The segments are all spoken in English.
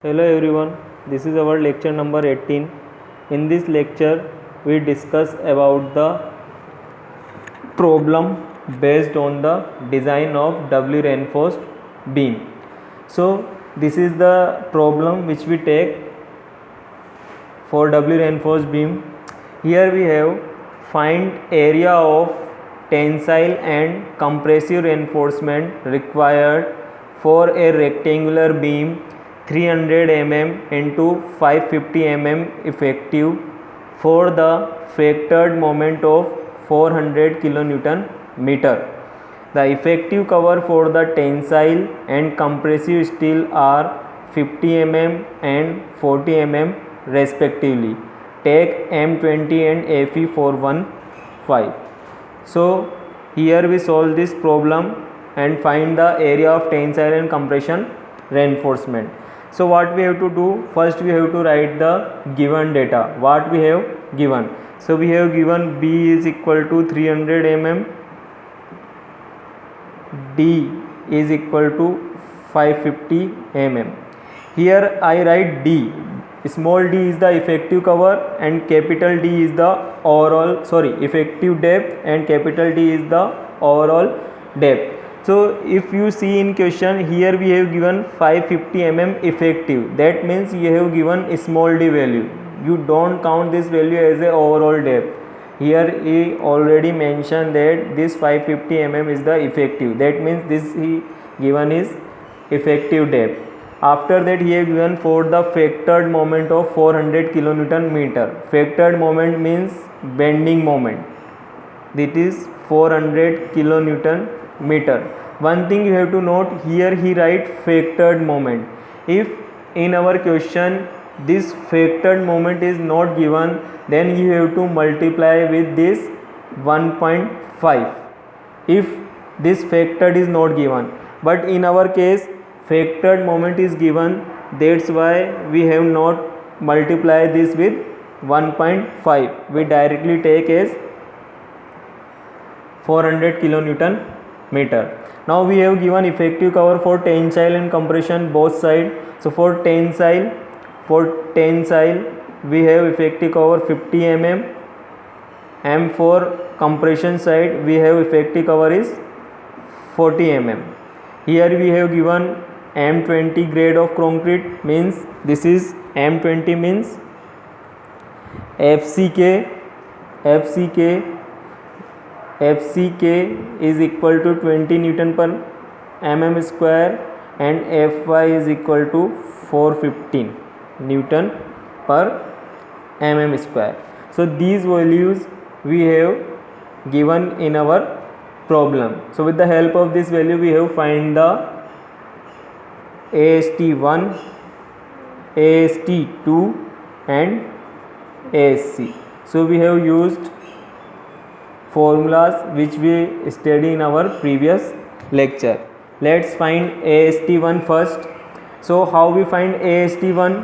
Hello everyone, this is our lecture number 18. In this lecture, we discuss about the problem based on the design of doubly reinforced beam. So, this is the problem which we take for doubly reinforced beam. Here we have find area of tensile and compressive reinforcement required for a rectangular beam 300 mm into 550 mm effective for the factored moment of 400 kilonewton meter. The effective cover for the tensile and compressive steel are 50 mm and 40 mm respectively. Take M20 and Fe415. So here we solve this problem and find the area of tensile and compression reinforcement. So what we have to do, first we have to write the given data. What we have given? So we have given B is equal to 300 mm, D is equal to 550 mm. Here I write D. Small d is the effective cover and capital D is the effective depth and capital D is the overall depth. So if you see in question, here we have given 550 mm effective, that means you have given small d value, you don't count this value as a overall depth. Here he already mentioned that this 550 mm is the effective, that means this he given is effective depth. After that he have given for the factored moment of 400 kilonewton meter. Factored moment means bending moment, that is 400 kilonewton meter. One thing you have to note, here he write factored moment. If in our question this factored moment is not given, then you have to multiply with this 1.5 if this factored is not given. But in our case factored moment is given, that's why we have not multiplied this with 1.5. We directly take as 400 kilonewton meter. Now we have given effective cover for tensile and compression both side. So for tensile we have effective cover 50 mm, and for compression side we have effective cover is 40 mm. Here we have given M20 grade of concrete, means this is M20 means FCK is equal to 20 Newton per mm square and Fy is equal to 415 Newton per mm square. So these values we have given in our problem. So with the help of this value we have find the AST1, AST2 and ASC. So we have used formulas which we studied in our previous lecture. Let's find AST1 first. So how we find AST1?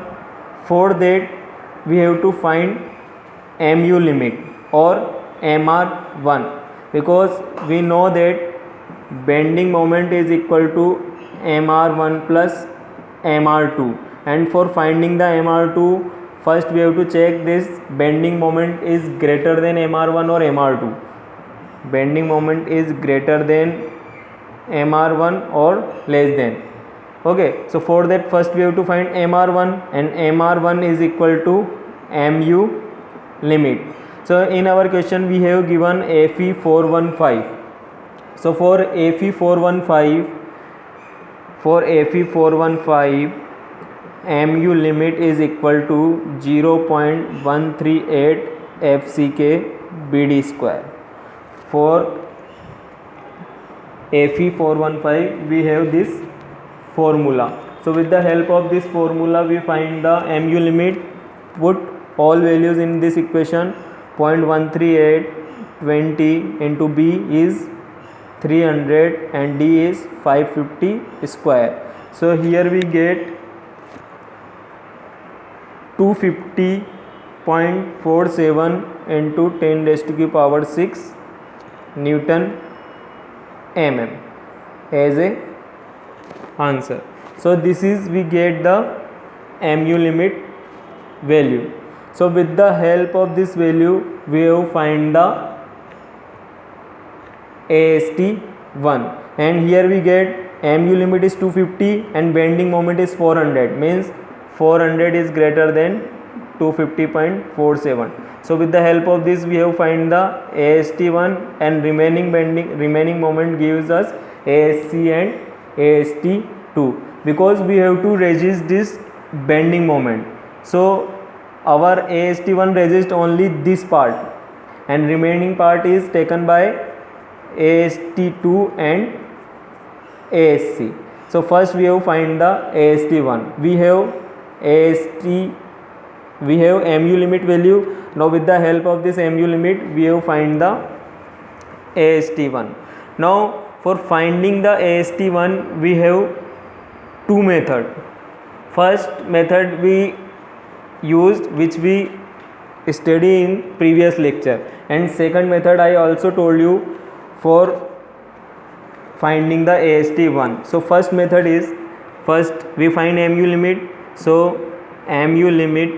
For that we have to find MU limit or MR1, because we know that bending moment is equal to MR1 plus MR2, and for finding the MR2 first we have to check this bending moment is greater than MR1 or MR2. Bending moment is greater than MR1 or less than. Okay, so for that first we have to find MR1, and MR1 is equal to MU limit. So in our question we have given Fe415. So for Fe415 MU limit is equal to 0.138 FCK BD square. For Fe415 we have this formula. So with the help of this formula we find the MU limit. Put all values in this equation. 0.138 20 into B is 300 and D is 550 square. So here we get 250.47 into 10 raised to the power 6 Newton mm as a answer. So this is we get the mu limit value. So with the help of this value we have find the AST1, and here we get mu limit is 250 and bending moment is 400, means 400 is greater than 250.47. so with the help of this we have find the AST1, and remaining moment gives us ASC and AST2, because we have to resist this bending moment. So our AST1 resist only this part, and remaining part is taken by AST2 and ASC. So first we have find the AST1. We have mu limit value. Now with the help of this mu limit we have find the AST1. Now for finding the AST1 we have two method. First method we used, which we study in previous lecture, and second method I also told you for finding the AST1. So first method is, first we find mu limit. So mu limit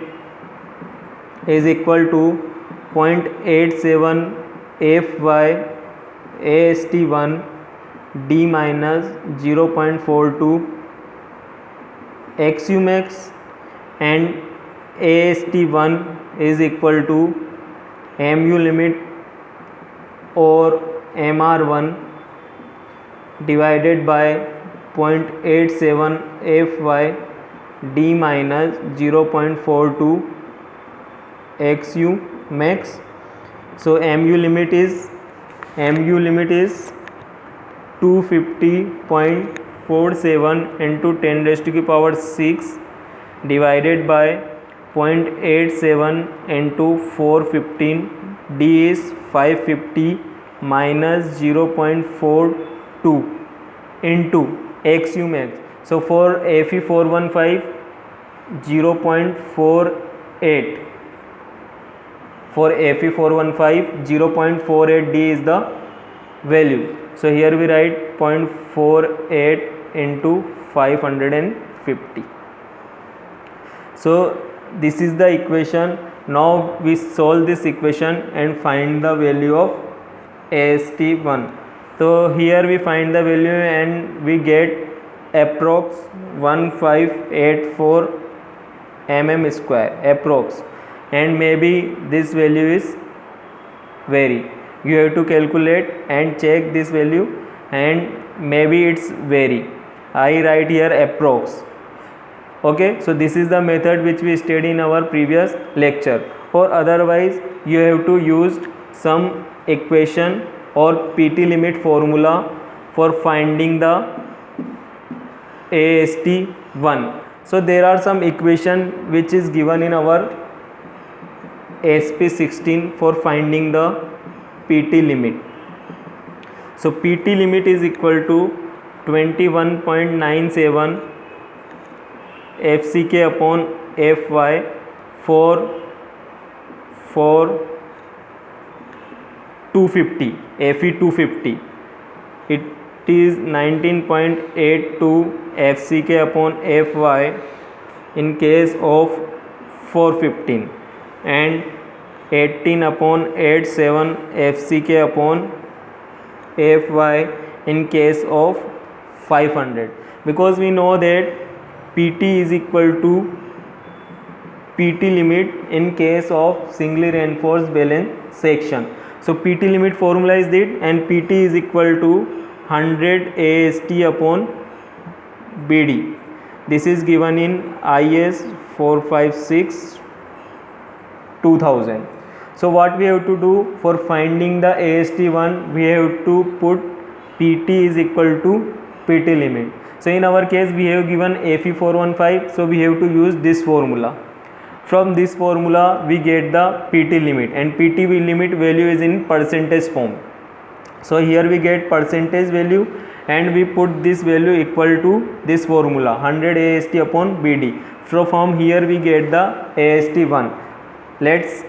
is equal to 0.87 Fy AST1 d minus 0.42 xu max, and AST1 is equal to mu limit or MR1 divided by 0.87 Fy d minus 0.42 xu max. So mu limit is 250.47 into 10 raised to the power 6 divided by 0.87 into 415, d is 550 minus 0.42 into xu max. So for Fe415 0.48, for Fe415 0.48 d is the value. So here we write 0.48 into 550. So this is the equation. Now we solve this equation and find the value of AST1. So here we find the value and we get approx 1584 mm square approx, and maybe this value is vary. You have to calculate and check this value, and maybe it's vary. I write here approx. Okay, so this is the method which we studied in our previous lecture, or otherwise you have to use some equation or PT limit formula for finding the AST1. So there are some equation which is given in our SP16 for finding the PT limit. So PT limit is equal to 21.97 FCK upon Fy for 250 Fe250. It is 19.82 FCK upon Fy in case of 415, and 18/87 FCK upon Fy in case of 500, because we know that PT is equal to PT limit in case of singly reinforced balance section. So PT limit formula is that, and PT is equal to 100 AST upon BD. This is given in IS 456 2000. So what we have to do for finding the AST1, we have to put PT is equal to PT limit. So in our case we have given Fe415, so we have to use this formula. From this formula we get the PT limit, and PT limit value is in percentage form. So here we get percentage value, and we put this value equal to this formula 100 AST upon BD. So from here we get the AST1. Let's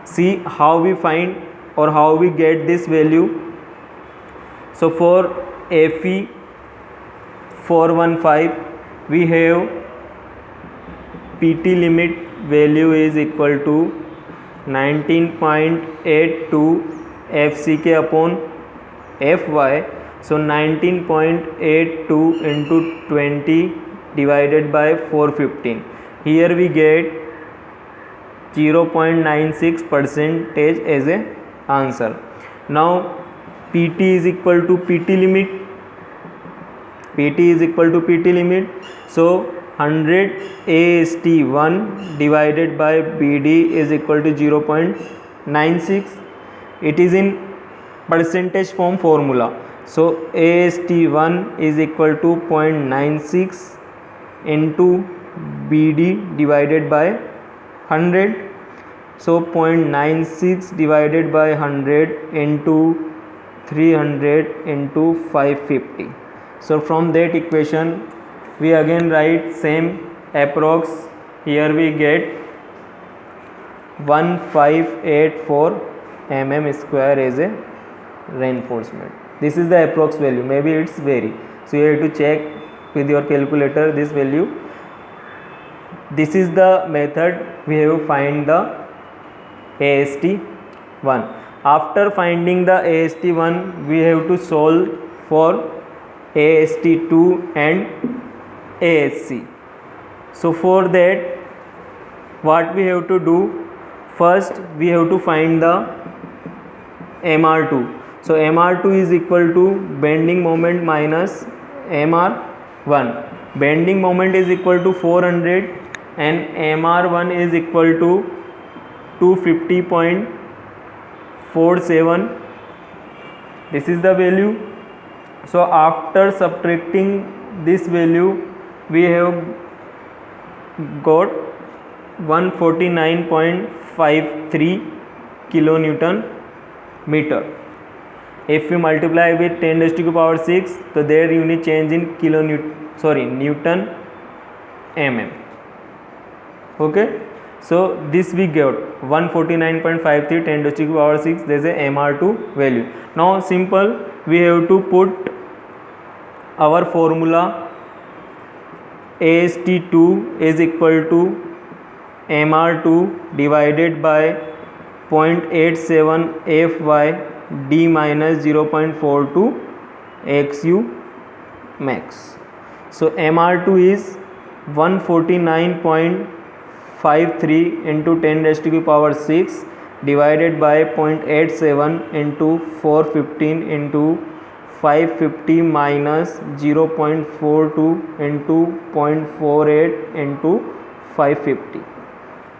see how we find or how we get this value. So for Fe415 we have PT limit value is equal to 19.82 FCK upon Fy. So 19.82 into 20 divided by 415. Here we get 0.96% as a answer. Now PT is equal to PT limit. PT is equal to PT limit. So 100 AST1 divided by BD is equal to 0.96. It is in percentage form formula. So AST1 is equal to 0.96 into BD divided by 100. So 0.96 divided by 100 into 300 into 550. So from that equation we again write same approx. Here we get 1584 mm square as a reinforcement. This is the approx value, maybe it's vary, so you have to check with your calculator this value. This is the method we have to find the AST1. After finding the AST1 we have to solve for AST2 and ASC. So for that what we have to do, first we have to find the MR2. So MR2 is equal to bending moment minus MR1. Bending moment is equal to 400 and MR1 is equal to 250.47. This is the value. So after subtracting this value we have got 149.53 kilonewton meter. If we multiply with 10 raised to the power 6, so their unit change in Newton mm. Okay, so this we got 149.53 10 raised to the power 6. There is a MR2 value. Now simple, we have to put our formula. AST2 is equal to MR2 divided by 0.87 Fy d minus 0.42 XU max. So MR2 is 149.53 into 10 raised to the power 6 divided by 0.87 into 415 into 550 minus 0.42 into 0.48 into 550.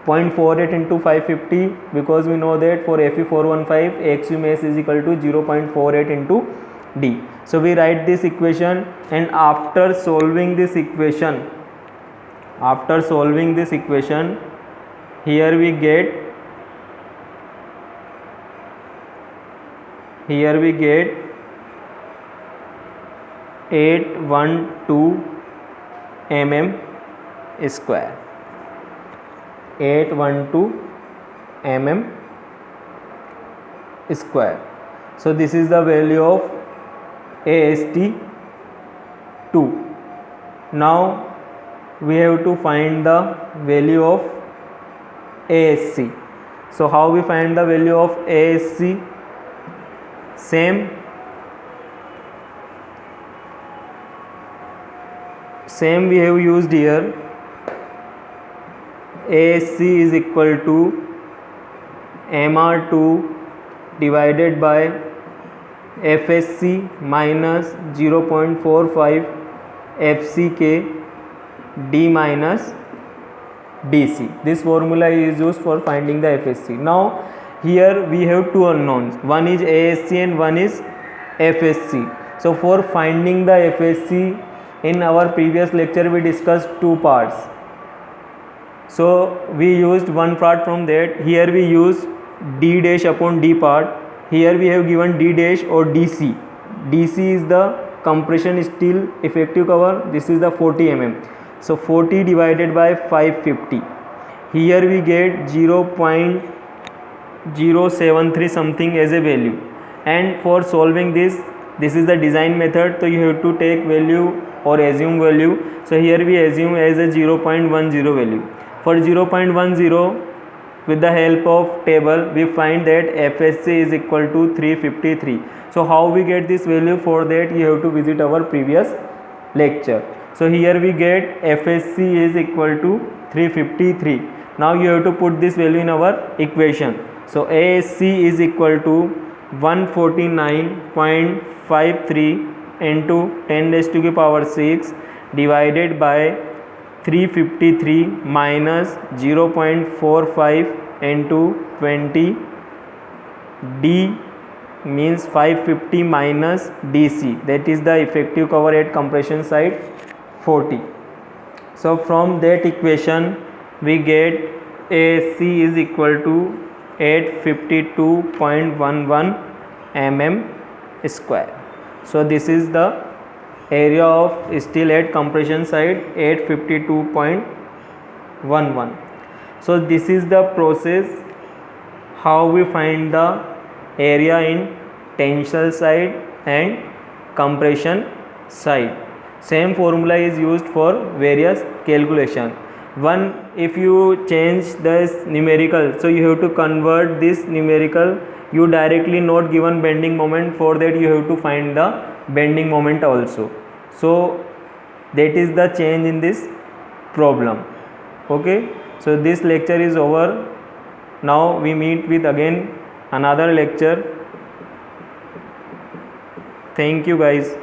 0.48 into 550, because we know that for Fe415 XU mass is equal to 0.48 into D. So we write this equation, and after solving this equation, here we get 812 mm square. 812 mm square. So this is the value of AST2. Now we have to find the value of ASC. So how we find the value of ASC? Same we have used here. ASC is equal to MR2 divided by FSC minus 0.45 FCK D minus DC. This formula is used for finding the FSC. Now here we have two unknowns, one is ASC and one is FSC. So for finding the FSC, in our previous lecture we discussed two parts. So we used one part from that. Here we use D dash upon D part. Here we have given D dash or DC. DC is the compression steel effective cover. This is the 40 mm. So 40 divided by 550. Here we get 0.073 something as a value. And for solving this is the design method. So you have to take value or assume value. So here we assume as a 0.10 value. For 0.10, with the help of table, we find that FSC is equal to 353. So how we get this value? For that you have to visit our previous lecture. So here we get FSC is equal to 353. Now you have to put this value in our equation. So ASC is equal to 149.53 into 10 raised to the power 6 divided by 353 minus 0.45 into 20. D means 550 minus DC, that is the effective cover at compression side, 40. So from that equation we get ASC is equal to 852.11 mm square. So this is the area of steel at compression side, 852.11. So this is the process how we find the area in tensile side and compression side. Same formula is used for various calculation. One, if you change this numerical, so you have to convert this numerical. You directly not given bending moment, for that you have to find the bending moment also. So that is the change in this problem. Okay, so this lecture is over. Now we meet with again another lecture. Thank you guys.